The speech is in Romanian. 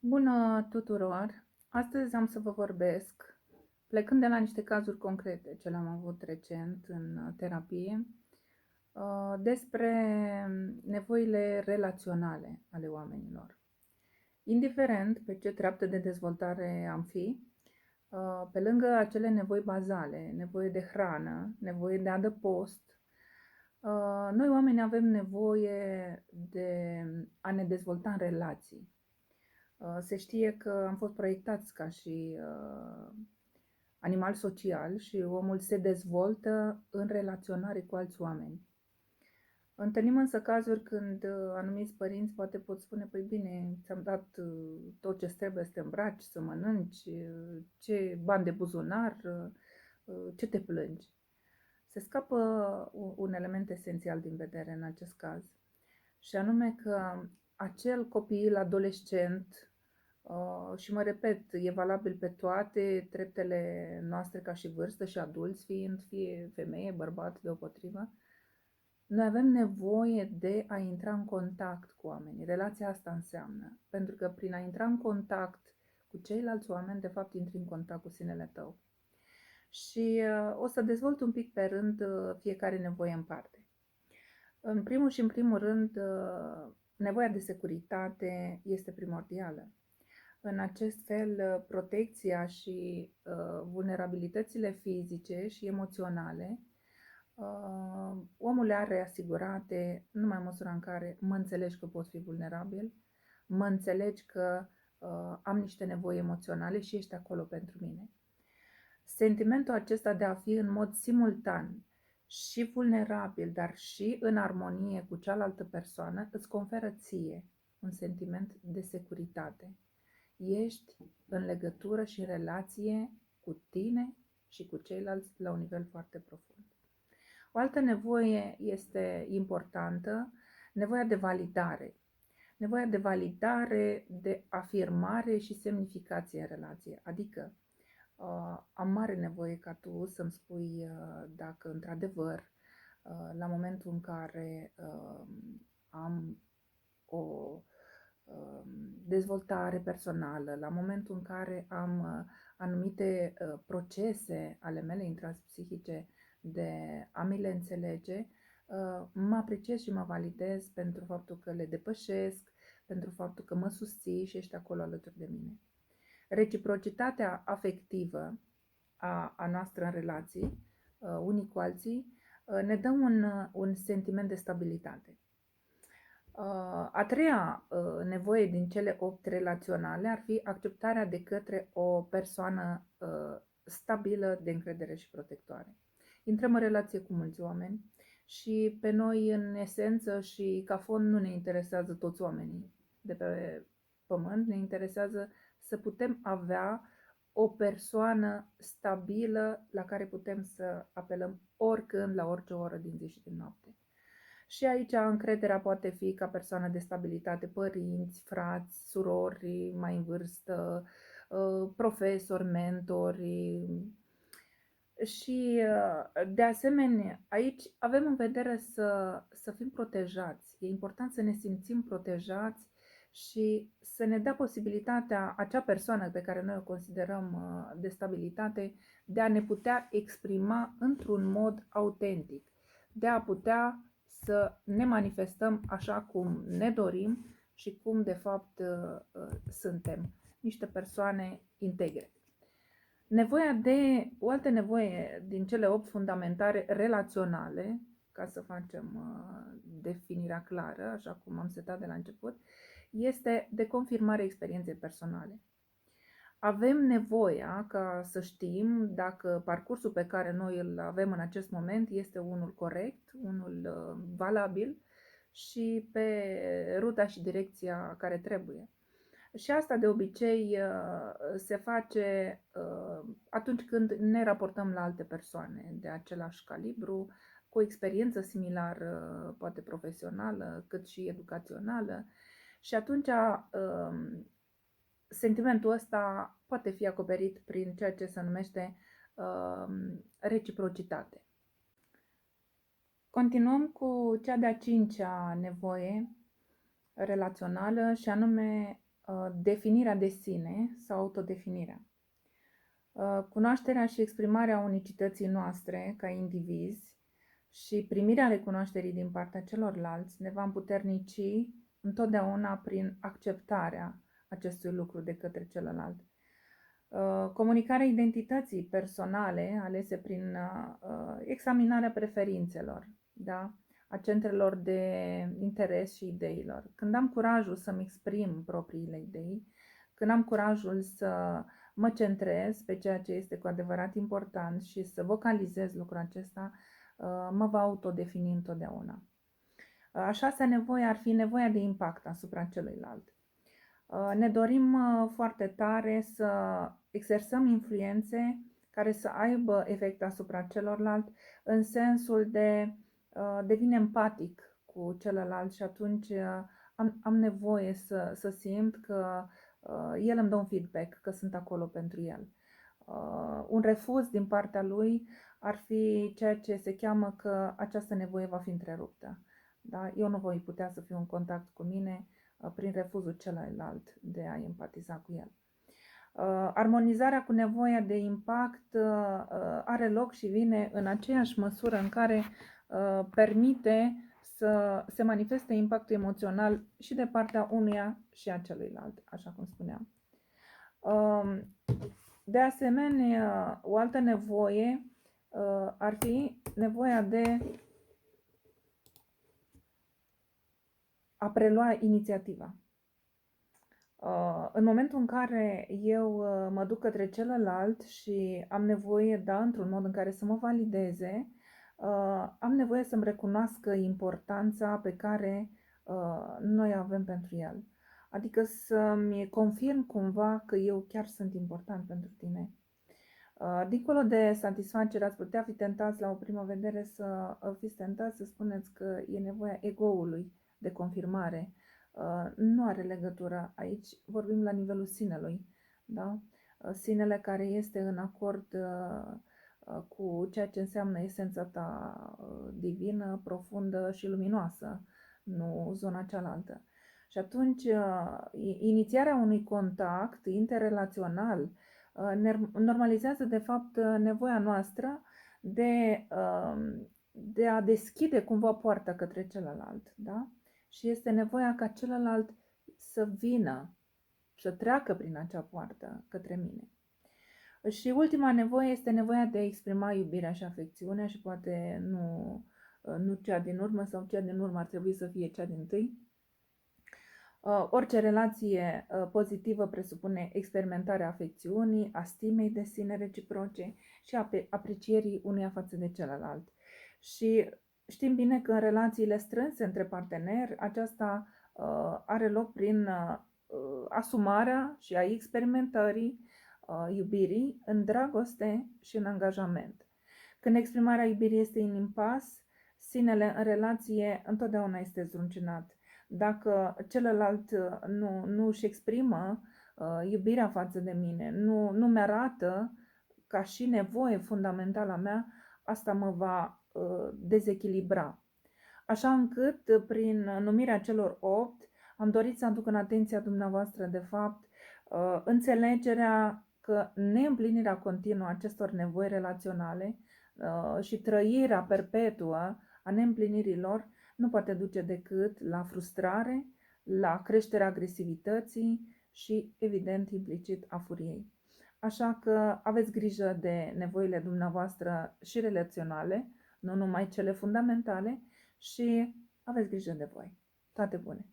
Bună tuturor! Astăzi am să vă vorbesc, plecând de la niște cazuri concrete ce le-am avut recent în terapie, despre nevoile relaționale ale oamenilor. Indiferent pe ce treaptă de dezvoltare am fi, pe lângă acele nevoi bazale, nevoie de hrană, nevoie de adăpost, noi oamenii avem nevoie de a ne dezvolta în relații. Se știe că am fost proiectați ca și animal social și omul se dezvoltă în relaționare cu alți oameni. Întâlnim însă cazuri când anumiți părinți poate pot spune: păi bine, ți-am dat tot ce trebuie să te îmbraci, să mănânci, ce bani de buzunar, ce te plângi. Se scapă un element esențial din vedere în acest caz, și anume că acel copil, adolescent, și mă repet, e valabil pe toate treptele noastre ca și vârstă și adulți fiind, fie femeie, bărbat, deopotrivă, noi avem nevoie de a intra în contact cu oamenii. Relația asta înseamnă, pentru că prin a intra în contact cu ceilalți oameni, de fapt intri în contact cu sinele tău. Și o să dezvolt un pic pe rând fiecare nevoie în parte. În primul și în primul rând, nevoia de securitate este primordială. În acest fel, protecția și vulnerabilitățile fizice și emoționale, omul le are asigurate numai în măsura în care mă înțelegi că pot fi vulnerabil, mă înțelegi că am niște nevoi emoționale și ești acolo pentru mine. Sentimentul acesta de a fi în mod simultan și vulnerabil, dar și în armonie cu cealaltă persoană, îți conferă ție un sentiment de securitate. Ești în legătură și în relație cu tine și cu ceilalți la un nivel foarte profund. O altă nevoie este importantă, nevoia de validare. Nevoia de validare, de afirmare și semnificație în relație. Adică am mare nevoie ca tu să-mi spui dacă într-adevăr la momentul în care am o dezvoltare personală, la momentul în care am anumite procese ale mele intrapsihice de a mi le înțelege, mă apreciez și mă validez pentru faptul că le depășesc, pentru faptul că mă susții și ești acolo alături de mine. Reciprocitatea afectivă a noastră în relații, unii cu alții, ne dă un sentiment de stabilitate. A treia nevoie din cele 8 relaționale ar fi acceptarea de către o persoană stabilă, de încredere și protectoare. Intrăm în relație cu mulți oameni și pe noi, în esență și ca fond, nu ne interesează toți oamenii de pe pământ, ne interesează să putem avea o persoană stabilă la care putem să apelăm oricând, la orice oră din zi și din noapte. Și aici încrederea poate fi ca persoană de stabilitate, părinți, frați, surori mai în vârstă, profesori, mentori. Și de asemenea, aici avem în vedere să fim protejați. E important să ne simțim protejați și să ne dea posibilitatea acea persoană pe care noi o considerăm de stabilitate de a ne putea exprima într-un mod autentic, de a putea să ne manifestăm așa cum ne dorim și cum de fapt suntem, niște persoane integre. O altă nevoie din cele 8 fundamentare relaționale, ca să facem definirea clară, așa cum am setat de la început, este de confirmare experienței personale. Avem nevoia ca să știm dacă parcursul pe care noi îl avem în acest moment este unul corect, unul valabil și pe ruta și direcția care trebuie. Și asta de obicei se face atunci când ne raportăm la alte persoane de același calibru, cu o experiență similară, poate profesională, cât și educațională. Și atunci sentimentul ăsta poate fi acoperit prin ceea ce se numește reciprocitate. Continuăm cu cea de-a 5-a nevoie relațională, și anume definirea de sine sau autodefinirea. Cunoașterea și exprimarea unicității noastre ca indivizi și primirea recunoașterii din partea celorlalți ne va împuternici întotdeauna prin acceptarea acestui lucru de către celălalt. Comunicarea identității personale alese prin examinarea preferințelor, da? A centrelor de interes și ideilor. Când am curajul să-mi exprim propriile idei, când am curajul să mă centrez pe ceea ce este cu adevărat important și să vocalizez lucrul acesta, mă va autodefini întotdeauna. A șasea nevoie ar fi nevoia de impact asupra celuilalt. Ne dorim foarte tare să exersăm influențe care să aibă efect asupra celorlalți, în sensul de devin empatic cu celălalt și atunci am nevoie să simt că el îmi dă un feedback, că sunt acolo pentru el. Un refuz din partea lui ar fi ceea ce se cheamă că această nevoie va fi întreruptă. Da? Eu nu voi putea să fiu în contact cu mine prin refuzul celuilalt de a empatiza cu el. Armonizarea cu nevoia de impact are loc și vine în aceeași măsură în care permite să se manifeste impactul emoțional și de partea unuia și a celuilalt, așa cum spuneam. De asemenea, o altă nevoie ar fi nevoia de a prelua inițiativa. În momentul în care eu mă duc către celălalt și am nevoie, da, într-un mod în care să mă valideze, am nevoie să-mi recunoască importanța pe care noi avem pentru el. Adică să-mi confirm cumva că eu chiar sunt important pentru tine. Dincolo de satisfacere, ați putea fi tentați la o primă vedere să fiți tentați să spuneți că e nevoia egoului de confirmare. Nu are legătură aici, vorbim la nivelul sinelui, da? Sinele care este în acord cu ceea ce înseamnă esența ta divină, profundă și luminoasă, nu zona cealaltă. Și atunci, inițiarea unui contact interrelațional normalizează de fapt nevoia noastră de a deschide cumva poarta către celălalt, da? Și este nevoia ca celălalt să vină, să treacă prin acea poartă către mine. Și ultima nevoie este nevoia de a exprima iubirea și afecțiunea și poate nu cea din urmă sau cea din urmă ar trebui să fie cea dintâi. Orice relație pozitivă presupune experimentarea afecțiunii, a stimei de sine reciproce și a aprecierii unuia față de celălalt. Și știm bine că în relațiile strânse între parteneri, aceasta are loc prin asumarea și a experimentării iubirii în dragoste și în angajament. Când exprimarea iubirii este în impas, sinele în relație întotdeauna este zdruncinat. Dacă celălalt nu își exprimă iubirea față de mine, nu mi-arată ca și nevoie fundamentală a mea, asta mă va dezechilibra. Așa încât, prin numirea celor 8, am dorit să aduc în atenția dumneavoastră, de fapt, înțelegerea că neîmplinirea continuă a acestor nevoi relaționale și trăirea perpetuă a neîmplinirilor nu poate duce decât la frustrare, la creșterea agresivității și, evident, implicit a furiei. Așa că aveți grijă de nevoile dumneavoastră și relaționale, nu numai cele fundamentale, și aveți grijă de voi. Toate bune!